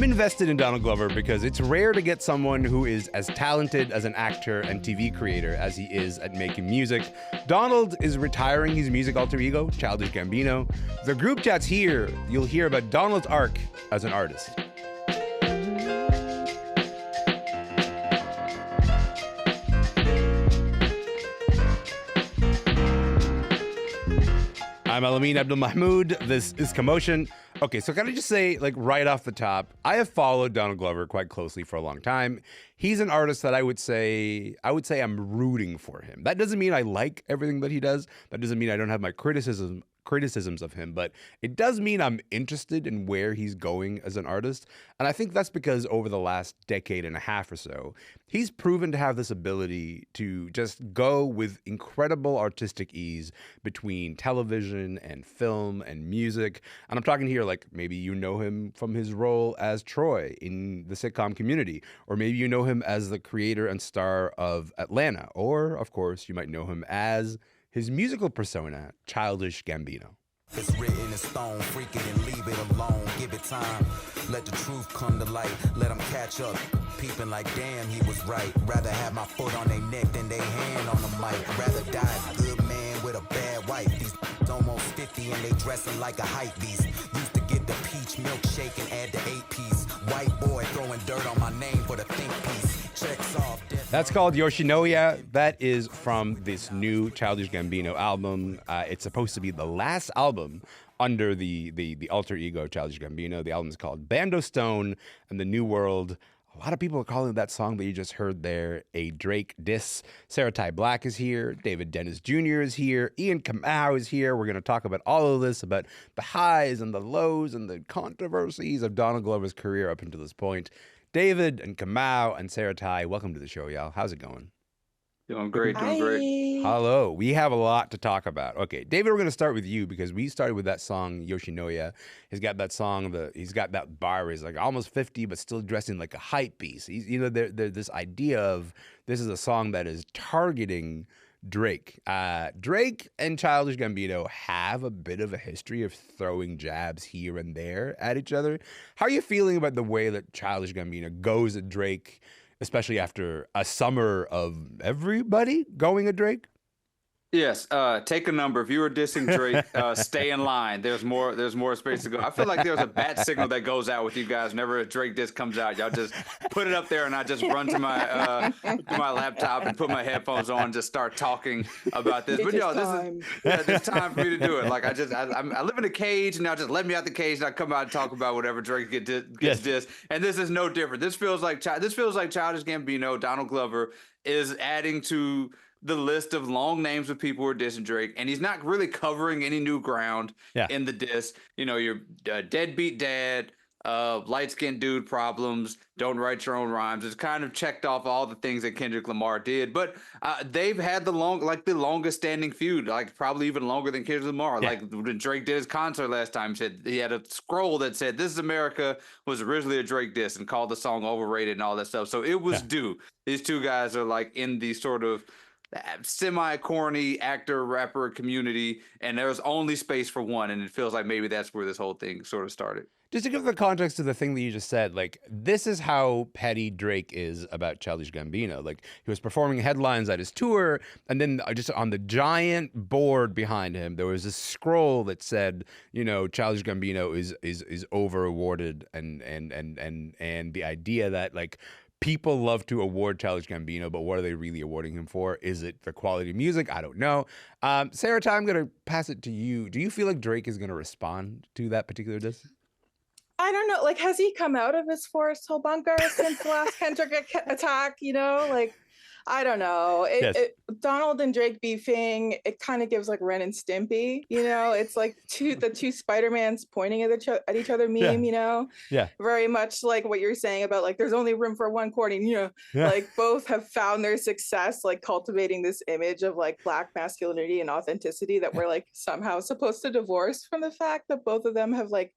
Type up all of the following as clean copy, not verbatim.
I'm invested in Donald Glover because it's rare to get someone who is as talented as an actor and TV creator as he is at making music. Donald is retiring his music alter ego, Childish Gambino. The group chats here, you'll hear about Donald's arc as an artist. I'm ElaminAbdelmahmoud. This is Commotion. Okay, so can I just say, like, right off the top, I have followed Donald Glover quite closely for a long time. He's an artist that I would say I'm rooting for him. That doesn't mean I like everything that he does. That doesn't mean I don't have my criticisms of him, but it does mean I'm interested in where he's going as an artist. And I think that's because over the last decade and a half or so, he's proven to have this ability to just go with incredible artistic ease between television and film and music. And I'm talking here like maybe you know him from his role as Troy in the sitcom Community, or maybe you know him as the creator and star of Atlanta, or of course you might know him as his musical persona, Childish Gambino. It's written in stone, freak it and leave it alone. Give it time, let the truth come to light. Let them catch up, peeping like damn, he was right. Rather have my foot on their neck than their hand on the mic. Rather die a good man with a bad wife. These almost 50 and they dressing like a hype beast. Used to get the peach milkshake and add the 8-piece. White boy throwing dirt on my name for the think piece. Checks off. That's called Yoshinoya. That is from this new Childish Gambino album. It's supposed to be the last album under the alter ego of Childish Gambino. The album is called Bando Stone and the New World. A lot of people are calling that song that you just heard there a Drake diss. Sarah-Tai Black is here. David Dennis Jr. is here. Ian Kamau is here. We're going to talk about all of this, about the highs and the lows and the controversies of Donald Glover's career up until this point. David and Kamau and Sarah-Tai, welcome to the show, y'all. How's it going? Doing great. Hello. We have a lot to talk about. Okay, David, we're going to start with you because we started with that song, Yoshinoya. He's got that song, he's got that bar. He's like almost 50, but still dressing like a hype beast. He's, there's this idea of this is a song that is targeting Drake. Drake and Childish Gambino have a bit of a history of throwing jabs here and there at each other. How are you feeling about the way that Childish Gambino goes at Drake, especially after a summer of everybody going at Drake? Yes, take a number. If you were dissing Drake, stay in line. There's more space to go. I feel like there's a bat signal that goes out with you guys whenever a Drake diss comes out. Y'all just put it up there, and I just run to my laptop and put my headphones on, and just start talking about this. But yo, there's time for me to do it. Like I live in a cage, and now just let me out the cage, and I come out and talk about whatever Drake gets dissed. And this is no different. This feels like Childish Gambino, Donald Glover is adding to the list of long names of people who are dissing Drake, and he's not really covering any new ground in the diss. Your deadbeat dad, light-skinned dude problems, don't write your own rhymes. It's kind of checked off all the things that Kendrick Lamar did, but they've had the longest standing feud, like probably even longer than Kendrick Lamar. Yeah. Like when Drake did his concert last time, he had a scroll that said "This is America" was originally a Drake diss and called the song overrated and all that stuff. So it was due. These two guys are like in the sort of semi-corny actor rapper community, and there's only space for one, and it feels like maybe that's where this whole thing sort of started. Just to give the context to the thing that you just said, like, this is how petty Drake is about Childish Gambino. Like, he was performing headlines at his tour, and then just on the giant board behind him, there was this scroll that said, Childish Gambino is over awarded, and the idea that like people love to award Childish Gambino, but what are they really awarding him for? Is it the quality of music? I don't know. Sarah-Tai, I'm going to pass it to you. Do you feel like Drake is going to respond to that particular diss? I don't know. Like, has he come out of his Forest Hill bunker since the last Kendrick attack? Like, I don't know. Donald and Drake beefing, it kind of gives like Ren and Stimpy, it's like the two Spider-Mans pointing at each other meme, Yeah. Very much like what you're saying about like, there's only room for one Courtney, like both have found their success, like cultivating this image of like Black masculinity and authenticity that we're like somehow supposed to divorce from the fact that both of them have like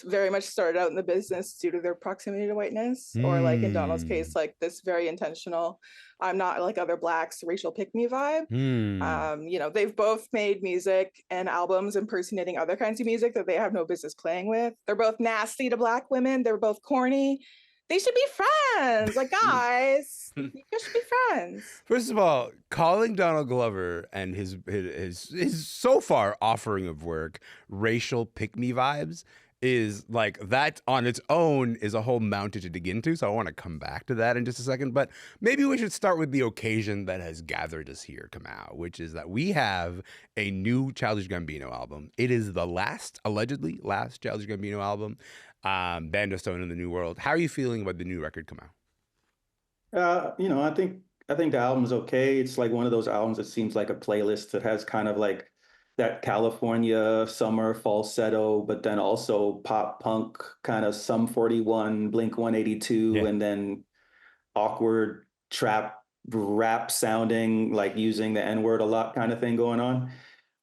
very much started out in the business due to their proximity to whiteness, or like in Donald's case, like this very intentional, I'm not like other blacks, racial pick-me vibe. You know, they've both made music and albums impersonating other kinds of music that they have no business playing with. They're both nasty to black women. They're both corny. They should be friends. Like, guys, you guys should be friends. First of all, calling Donald Glover and his so far offering of work racial pick-me vibes is like, that on its own is a whole mountain to dig into. So I want to come back to that in just a second. But maybe we should start with the occasion that has gathered us here, Kamau, which is that we have a new Childish Gambino album. It is the allegedly last Childish Gambino album. Bando Stone in the New World. How are you feeling about the new record, Kamau? You know, I think the album's okay. It's like one of those albums that seems like a playlist that has kind of like that California summer falsetto, but then also pop punk kind of Sum 41, Blink 182, and then awkward trap rap sounding, like using the N-word a lot kind of thing going on.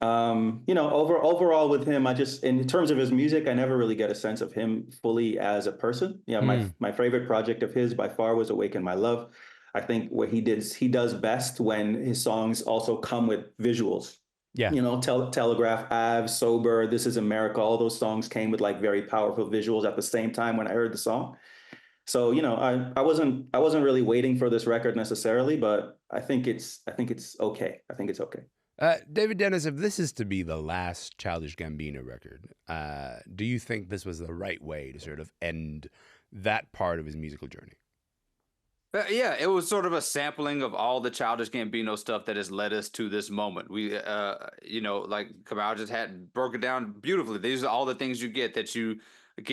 You know, overall with him, I just, in terms of his music, I never really get a sense of him fully as a person. Yeah, my favorite project of his by far was Awaken My Love. I think what he does best when his songs also come with visuals. Yeah, you know, Telegraph Ave, Sober, This Is America, all those songs came with like very powerful visuals at the same time when I heard the song. So, you know, I wasn't really waiting for this record necessarily, but I think it's okay. I think it's okay. David Dennis, if this is to be the last Childish Gambino record, do you think this was the right way to sort of end that part of his musical journey? Yeah, it was sort of a sampling of all the Childish Gambino stuff that has led us to this moment. We, you know, like Kamau just had broke it down beautifully. These are all the things you get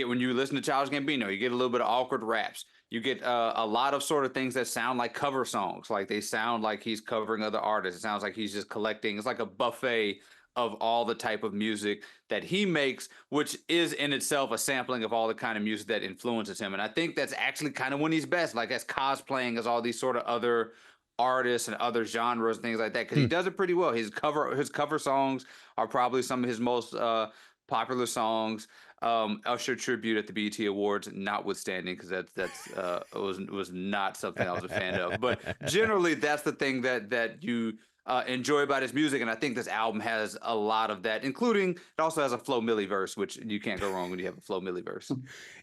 when you listen to Childish Gambino. You get a little bit of awkward raps. You get a lot of sort of things that sound like cover songs. Like they sound like he's covering other artists. It sounds like he's just collecting. It's like a buffet of all the type of music that he makes, which is in itself a sampling of all the kind of music that influences him. And I think that's actually kind of when he's best, like as cosplaying as all these sort of other artists and other genres and things like that, because he does it pretty well. His cover songs are probably some of his most popular songs. Usher tribute at the BET Awards, notwithstanding, because that was not something I was a fan of. But generally, that's the thing that you enjoy about his music, and I think this album has a lot of that, including it also has a Flo Milli verse, which you can't go wrong when you have a Flo Milli verse.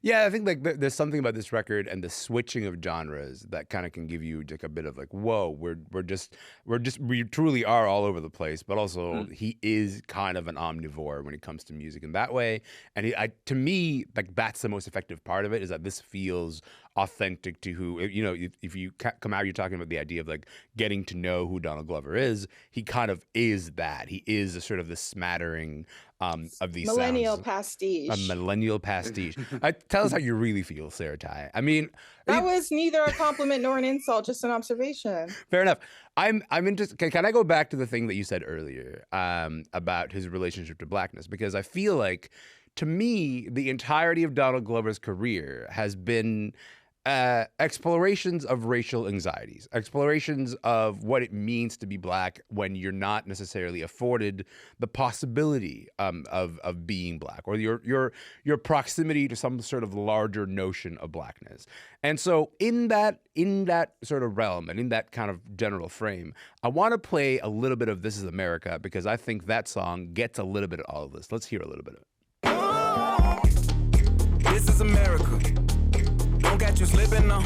Yeah, I think like there's something about this record and the switching of genres that kind of can give you like a bit of like, whoa, we truly are all over the place, but also he is kind of an omnivore when it comes to music in that way. And to me, like that's the most effective part of it, is that this feels authentic to who, you know, if you come out, you're talking about the idea of like getting to know who Donald Glover is. He kind of is that. He is a sort of the smattering of these millennial sounds. pastiche. A millennial pastiche. Tell us how you really feel, Sarah-Tai. I mean, that was neither a compliment nor an insult, just an observation. Fair enough. I'm interested. Can I go back to the thing that you said earlier about his relationship to blackness? Because I feel like, to me, the entirety of Donald Glover's career has been explorations of racial anxieties, explorations of what it means to be black when you're not necessarily afforded the possibility of being black, or your proximity to some sort of larger notion of blackness. And so in that sort of realm and in that kind of general frame, I want to play a little bit of This Is America, because I think that song gets a little bit of all of this. Let's hear a little bit of it. This is America. Don't catch you slipping now.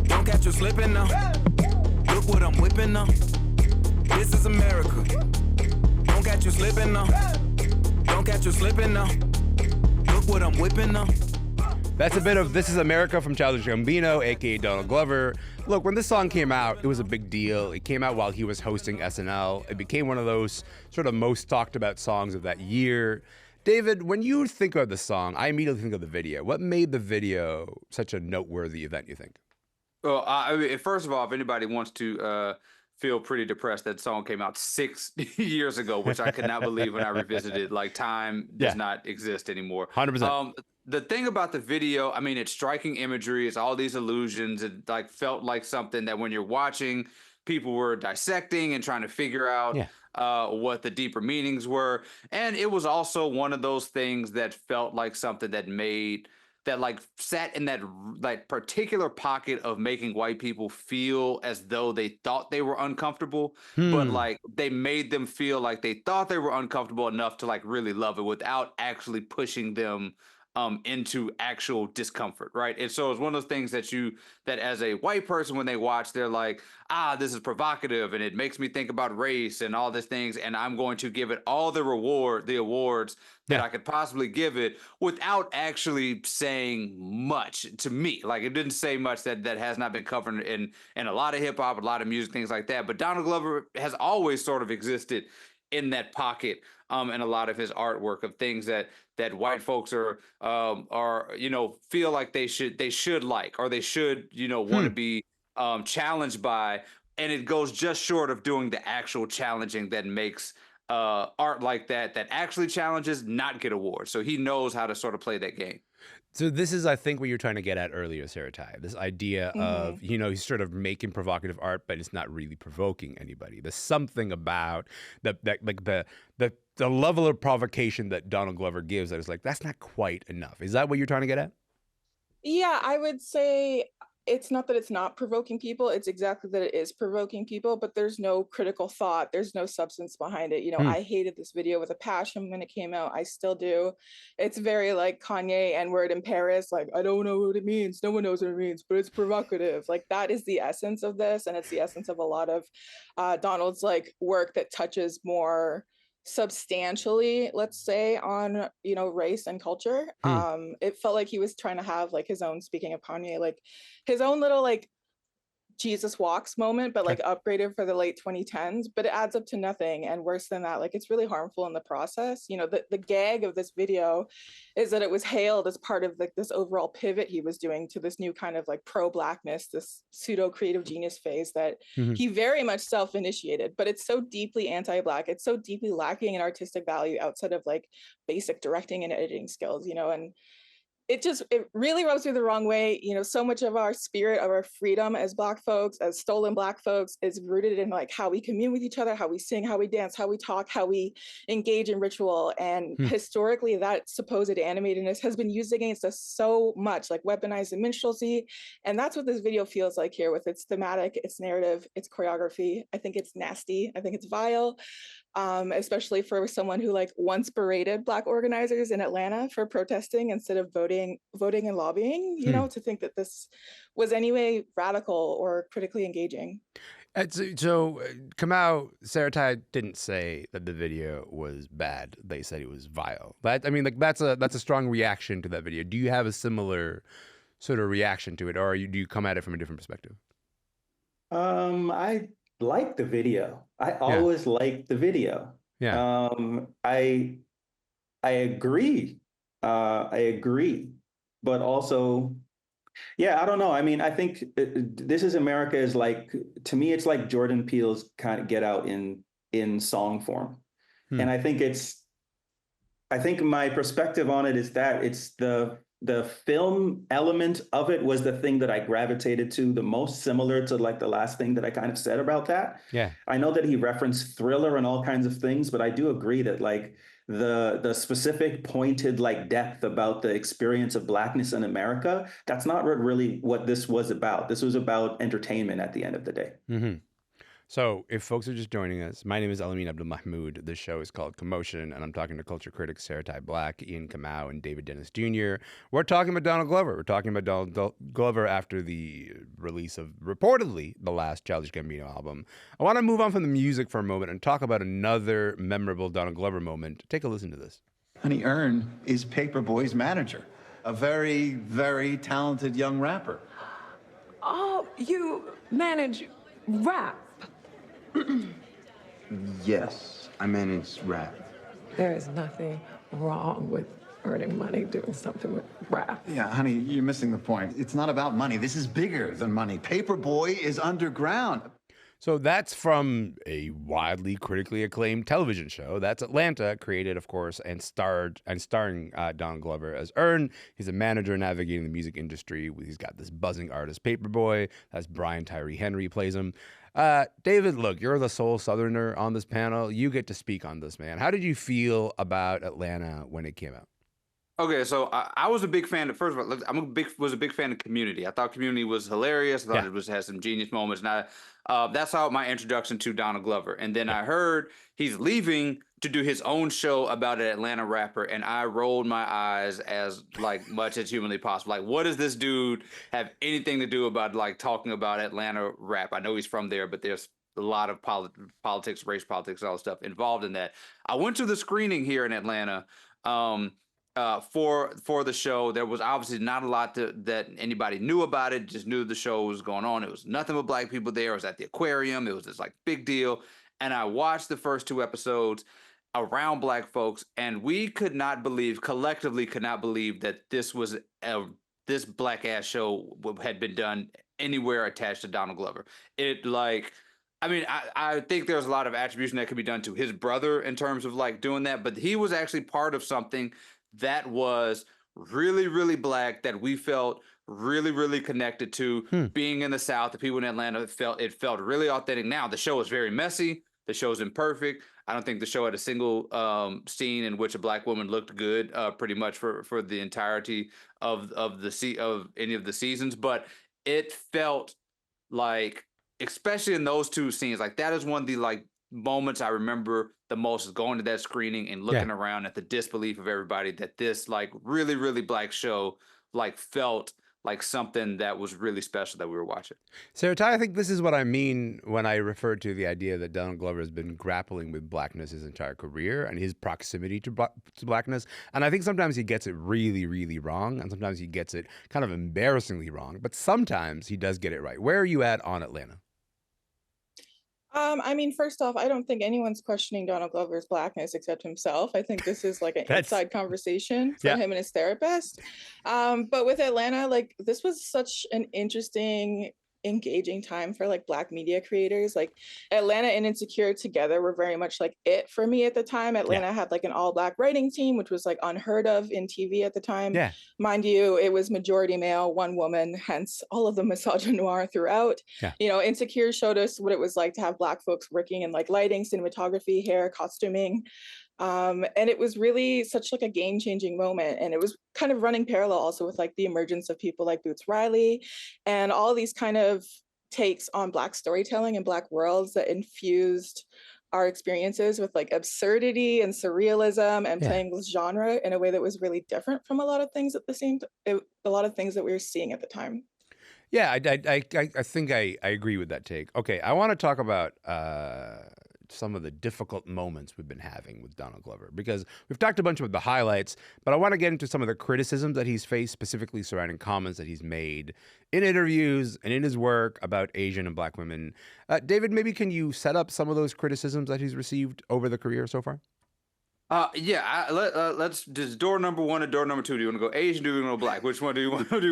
Don't catch you slipping now. Look what I'm whipping now. This is America. Don't catch you slipping now. Don't catch you slipping now. Look what I'm whipping now. That's a bit of This Is America from Childish Gambino, aka Donald Glover. Look, when this song came out, it was a big deal. It came out while he was hosting SNL. It became one of those sort of most talked about songs of that year. David, when you think of the song, I immediately think of the video. What made the video such a noteworthy event, you think? Well, I mean, first of all, if anybody wants to feel pretty depressed, that song came out 6 years ago, which I could not believe when I revisited. Like, time does not exist anymore. 100%. The thing about the video, I mean, it's striking imagery. It's all these illusions. It like felt like something that when you're watching, people were dissecting and trying to figure out what the deeper meanings were. And it was also one of those things that felt like something that like sat in that like particular pocket of making white people feel as though they thought they were uncomfortable, but like they made them feel like they thought they were uncomfortable enough to like really love it without actually pushing them into actual discomfort, right? And so it's one of those things that as a white person, when they watch, they're like, this is provocative and it makes me think about race and all these things, and I'm going to give it all the awards that I could possibly give it without actually saying much to me. Like it didn't say much that has not been covered in a lot of hip hop, a lot of music, things like that. But Donald Glover has always sort of existed in that pocket in a lot of his artwork of things that white folks are feel like they should like, or they should want to be challenged by, and it goes just short of doing the actual challenging that makes art like that actually challenges not get awards. So he knows how to sort of play that game. So this is, I think, what you're trying to get at earlier, Sarah-Tai. This idea of, he's sort of making provocative art, but it's not really provoking anybody. There's something about the level of provocation that Donald Glover gives that is like, that's not quite enough. Is that what you're trying to get at? Yeah, I would say it's not that it's not provoking people. It's exactly that it is provoking people, but there's no critical thought. There's no substance behind it. I hated this video with a passion when it came out. I still do. It's very like Kanye N-word in Paris. Like, I don't know what it means. No one knows what it means, but it's provocative. Like that is the essence of this. And it's the essence of a lot of Donald's like work that touches more substantially, let's say, on race and culture. It felt like he was trying to have like his own, speaking of Kanye, like his own little like Jesus Walks moment, but like upgraded for the late 2010s, but it adds up to nothing. And worse than that, like it's really harmful in the process. The gag of this video is that it was hailed as part of like this overall pivot he was doing to this new kind of like pro-Blackness, this pseudo creative genius phase that he very much self-initiated, but it's so deeply anti-Black. It's so deeply lacking in artistic value outside of like basic directing and editing skills, and it really rubs me the wrong way. So much of our spirit, of our freedom as Black folks, as stolen Black folks, is rooted in like how we commune with each other, how we sing, how we dance, how we talk, how we engage in ritual. And historically, that supposed animatedness has been used against us so much, like weaponized in minstrelsy. And that's what this video feels like here, with its thematic, its narrative, its choreography. I think it's nasty. I think it's vile. Especially for someone who like once berated Black organizers in Atlanta for protesting instead of voting and lobbying, to think that this was anyway radical or critically engaging. So Kamau, Sarah-Tai didn't say that the video was bad. They said it was vile. That's a strong reaction to that video. Do you have a similar sort of reaction to it, or do you come at it from a different perspective? I like the video. I always like the video. Yeah. I agree. But also, I don't know. I mean, I think This Is America is like, to me, it's like Jordan Peele's kind of Get Out in song form. And I think my perspective on it is that it's the film element of it was the thing that I gravitated to the most, similar to like the last thing that I kind of said about that. Yeah. I know that he referenced Thriller and all kinds of things, but I do agree that like the specific pointed like depth about the experience of Blackness in America, that's not really what this was about. This was about entertainment at the end of the day. So if folks are just joining us, my name is ElaminAbdelmahmoud. This show is called Commotion, and I'm talking to culture critics Sarah-Tai Black, Ian Kamau, and David Dennis Jr. We're talking about Donald Glover. We're talking about Donald Glover after the release of, reportedly, the last Childish Gambino album. I want to move on from the music for a moment and talk about another memorable Donald Glover moment. Take a listen to this. Honey Earn is Paperboy's manager, a very, very talented young rapper. Oh, you manage rap? Yes, I manage rap. There is nothing wrong with earning money doing something with rap. Yeah, honey, you're missing the point. It's not about money. This is bigger than money. Paperboy is underground. So that's from a widely critically acclaimed television show. That's Atlanta, created, of course, and starring Donald Glover as Earn. He's a manager navigating the music industry. He's got this buzzing artist, Paperboy. That's Brian Tyree Henry plays him. David, look, you're the sole Southerner on this panel. You get to speak on this, man. How did you feel about Atlanta when it came out? Okay, so I was a big fan of, first of all, was a big fan of Community. I thought Community was hilarious. I thought it had some genius moments, and that's how my introduction to Donald Glover. And then I heard he's leaving to do his own show about an Atlanta rapper, and I rolled my eyes as like much as humanly possible. Like, what does this dude have anything to do about like talking about Atlanta rap? I know he's from there, but there's a lot of politics, race politics, all that stuff involved in that. I went to the screening here in Atlanta. For the show, there was obviously not a lot that anybody knew about it. Just knew the show was going on. It was nothing but black people there. It was at the aquarium. It was this like big deal. And I watched the first 2 episodes around black folks, and we collectively could not believe that this was this black ass show had been done anywhere attached to Donald Glover. I think there's a lot of attribution that could be done to his brother in terms of like doing that, but he was actually part of something that was really, really black that we felt really, really connected to. Being in the South, the people in Atlanta felt really authentic. Now, the show was very messy. The show's imperfect. I don't think the show had a single scene in which a black woman looked good, pretty much for the entirety of any of the seasons. But it felt like, especially in those 2 scenes, like that is one of the like moments I remember the most, is going to that screening and looking around at the disbelief of everybody that this like really, really black show like felt like something that was really special that we were watching. Sarah-Tai, I think this is what I mean when I refer to the idea that Donald Glover has been grappling with blackness his entire career and his proximity to blackness. And I think sometimes he gets it really, really wrong, and sometimes he gets it kind of embarrassingly wrong, but sometimes he does get it right. Where are you at on Atlanta? First off, I don't think anyone's questioning Donald Glover's blackness except himself. I think this is like an inside conversation for him and his therapist. But with Atlanta, like this was such an interesting, engaging time for like black media creators. Like Atlanta and Insecure together were very much like it for me at the time. Atlanta had like an all black writing team, which was like unheard of in TV at the time. Mind you, it was majority male, 1 woman, hence all of the misogynoir throughout. You know, Insecure showed us what it was like to have black folks working in like lighting, cinematography, hair, costuming. And it was really such like a game-changing moment. And it was kind of running parallel also with like the emergence of people like Boots Riley and all these kind of takes on black storytelling and black worlds that infused our experiences with like absurdity and surrealism and playing with genre in a way that was really different from a lot of things a lot of things that we were seeing at the time. Yeah, I think I agree with that take. Okay, I want to talk about some of the difficult moments we've been having with Donald Glover, because we've talked a bunch about the highlights, but I want to get into some of the criticisms that he's faced, specifically surrounding comments that he's made in interviews and in his work about Asian and black women. David, maybe can you set up some of those criticisms that he's received over the career so far? Let's just door number 1 and door number 2. Do you want to go Asian? Do you want to go black? Which one do you want to do?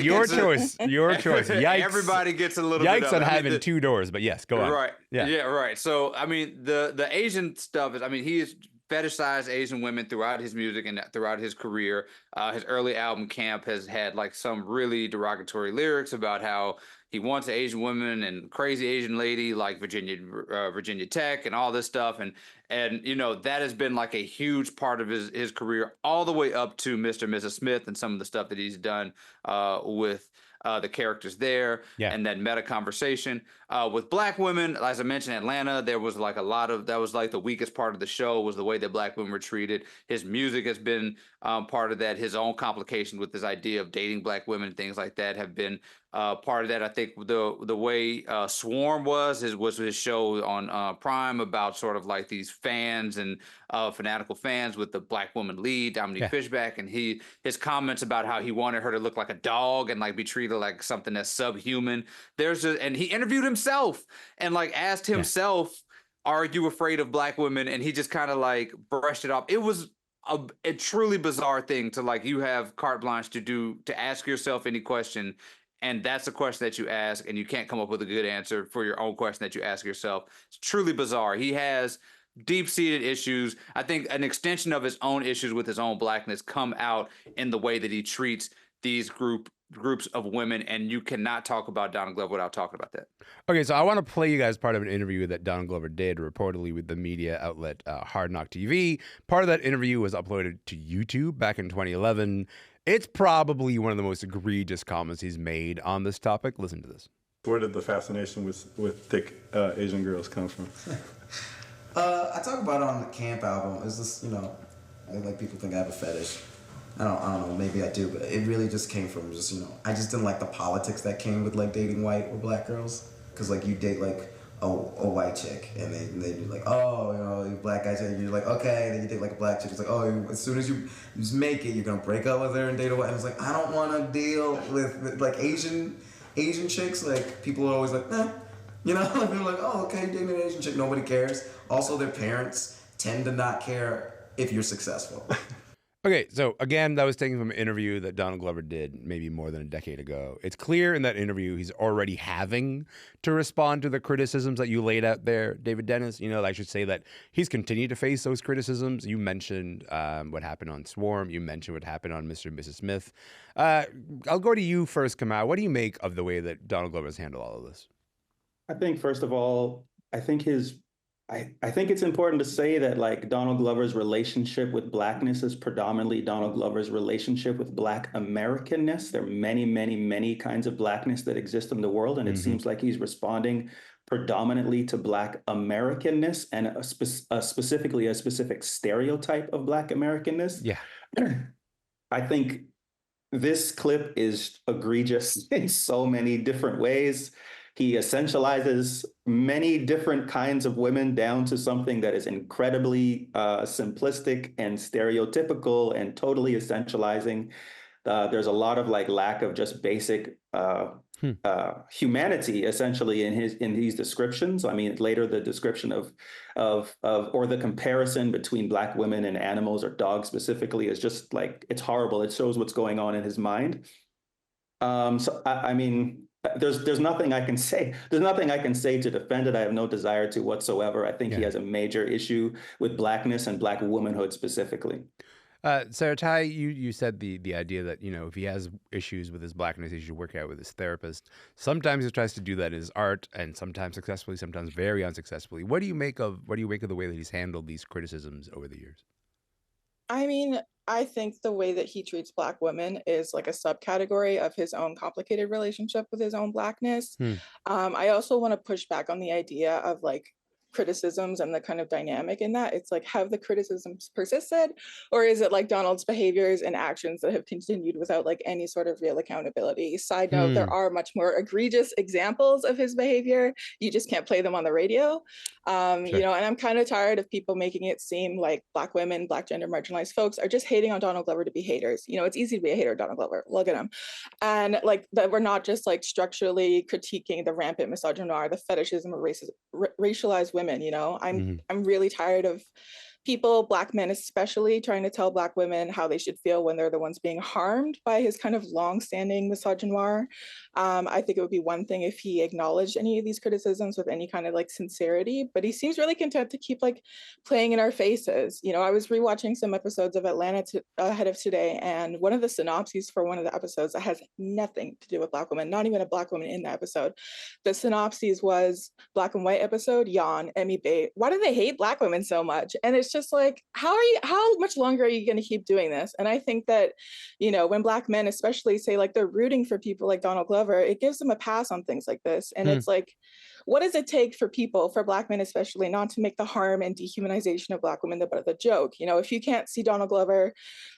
Your choice. Yikes. Everybody gets a little yikes bit on having 2 doors, but yes, go on. Right. Yeah, right. So, I mean, the Asian stuff is, I mean, he has fetishized Asian women throughout his music and throughout his career. His early album Camp has had like some really derogatory lyrics about how he wants an Asian woman and crazy Asian lady like Virginia Tech and all this stuff. And you know, that has been like a huge part of his career, all the way up to Mr. and Mrs. Smith and some of the stuff that he's done with the characters there, and that meta conversation with black women. As I mentioned, Atlanta, there was like that was like the weakest part of the show, was the way that black women were treated. His music has been part of that. His own complication with this idea of dating black women and things like that have been part of that. I think the way Swarm was his show on Prime about sort of like these fans and fanatical fans with the black woman lead, Dominique Fishback, and his comments about how he wanted her to look like a dog and like be treated like something that's subhuman. And he interviewed himself and like asked himself, "Are you afraid of black women?" And he just kind of like brushed it off. It was a truly bizarre thing to like, you have carte blanche to ask yourself any question, and that's a question that you ask, and you can't come up with a good answer for your own question that you ask yourself. It's truly bizarre. He has deep-seated issues. I think an extension of his own issues with his own blackness come out in the way that he treats these groups of women, and you cannot talk about Donald Glover without talking about that. Okay, so I want to play you guys part of an interview that Donald Glover did reportedly with the media outlet Hard Knock TV. Part of that interview was uploaded to YouTube back in 2011. It's probably one of the most egregious comments he's made on this topic. Listen to this. Where did the fascination with thick Asian girls come from? I talk about it on the Camp album. It's just, I like people think I have a fetish. I don't know, maybe I do, but it really just came from just, I just didn't like the politics that came with like dating white or black girls. Cause like you date like a white chick and they'd be like, oh, black guys, and you're like, okay, and then you date like a black chick. It's like, oh, as soon as you just make it, you're gonna break up with her and date a white. And it's like, I don't wanna deal with like Asian chicks. Like people are always like, and they're like, oh, okay, dating an Asian chick, nobody cares. Also, their parents tend to not care if you're successful. Okay, so again, that was taken from an interview that Donald Glover did maybe more than a decade ago. It's clear in that interview he's already having to respond to the criticisms that you laid out there, David Dennis. I should say that he's continued to face those criticisms. You mentioned what happened on Swarm. You mentioned what happened on Mr. and Mrs. Smith. I'll go to you first, Kamau. What do you make of the way that Donald Glover has handled all of this? I think, first of all, I think it's important to say that like Donald Glover's relationship with blackness is predominantly Donald Glover's relationship with Black Americanness. There are many, many, many kinds of blackness that exist in the world, and it seems like he's responding predominantly to Black Americanness and specifically a specific stereotype of Black Americanness. Yeah. I think this clip is egregious in so many different ways. He essentializes many different kinds of women down to something that is incredibly simplistic and stereotypical and totally essentializing. There's a lot of like lack of just basic humanity essentially in these descriptions. I mean, later the description of or the comparison between Black women and animals or dogs specifically is just like, it's horrible. It shows what's going on in his mind. So I mean, there's nothing I can say. There's nothing I can say to defend it. I have no desire to whatsoever. I think he has a major issue with blackness and Black womanhood specifically. Sarah-Tai, you said the idea that, if he has issues with his blackness, he should work out with his therapist. Sometimes he tries to do that in his art, and sometimes successfully, sometimes very unsuccessfully. What do you make of the way that he's handled these criticisms over the years? I mean, I think the way that he treats Black women is like a subcategory of his own complicated relationship with his own Blackness. I also want to push back on the idea of like criticisms and the kind of dynamic in that. It's like, have the criticisms persisted, or is it like Donald's behaviors and actions that have continued without like any sort of real accountability? Side note, there are much more egregious examples of his behavior. You just can't play them on the radio. And I'm kind of tired of people making it seem like Black women, Black gender marginalized folks are just hating on Donald Glover to be haters. It's easy to be a hater of Donald Glover. Look at him. And like that we're not just like structurally critiquing the rampant misogynoir, the fetishism of racialized women. I'm really tired of people, Black men especially, trying to tell Black women how they should feel when they're the ones being harmed by his kind of long-standing misogynoir. I think it would be one thing if he acknowledged any of these criticisms with any kind of like sincerity, but he seems really content to keep like playing in our faces. I was rewatching some episodes of Atlanta ahead of today, and one of the synopses for one of the episodes that has nothing to do with Black women, not even a Black woman in the episode. The synopses was Black and white episode, yawn, Emmy bait. Why do they hate Black women so much? And it's just like, how much longer are you going to keep doing this? And I think that, when Black men especially say like they're rooting for people like Donald Glover, it gives them a pass on things like this. And it's like, what does it take for Black men especially, not to make the harm and dehumanization of Black women the joke? If you can't see Donald Glover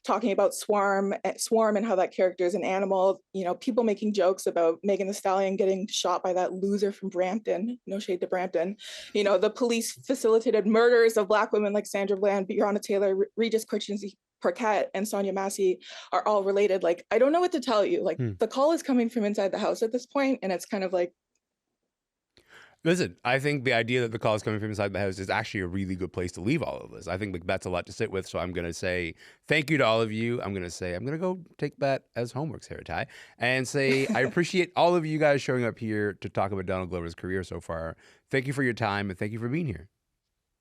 talking about Swarm and how that character is an animal, people making jokes about Megan Thee Stallion getting shot by that loser from Brampton, no shade to Brampton, the police facilitated murders of Black women like Sandra Bland, Breonna Taylor, Regis Paquette, and Sonia Massey are all related. Like, I don't know what to tell you. Like, the call is coming from inside the house at this point, and it's kind of like, listen, I think the idea that the call is coming from inside the house is actually a really good place to leave all of this. I think like that's a lot to sit with. So I'm going to say thank you to all of you. I'm going to go take that as homework, Sarah-Tai, and say I appreciate all of you guys showing up here to talk about Donald Glover's career so far. Thank you for your time, and thank you for being here.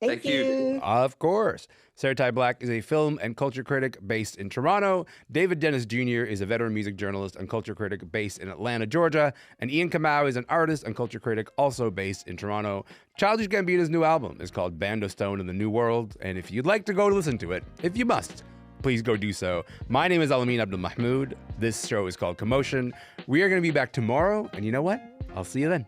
Thank you. Of course. Sarah-Tai Black is a film and culture critic based in Toronto. David Dennis Jr. is a veteran music journalist and culture critic based in Atlanta, Georgia. And Ian Kamau is an artist and culture critic also based in Toronto. Childish Gambino's new album is called Bando Stone in the New World. And if you'd like to go listen to it, if you must, please go do so. My name is ElaminAbdelmahmoud. This show is called Commotion. We are going to be back tomorrow. And you know what? I'll see you then.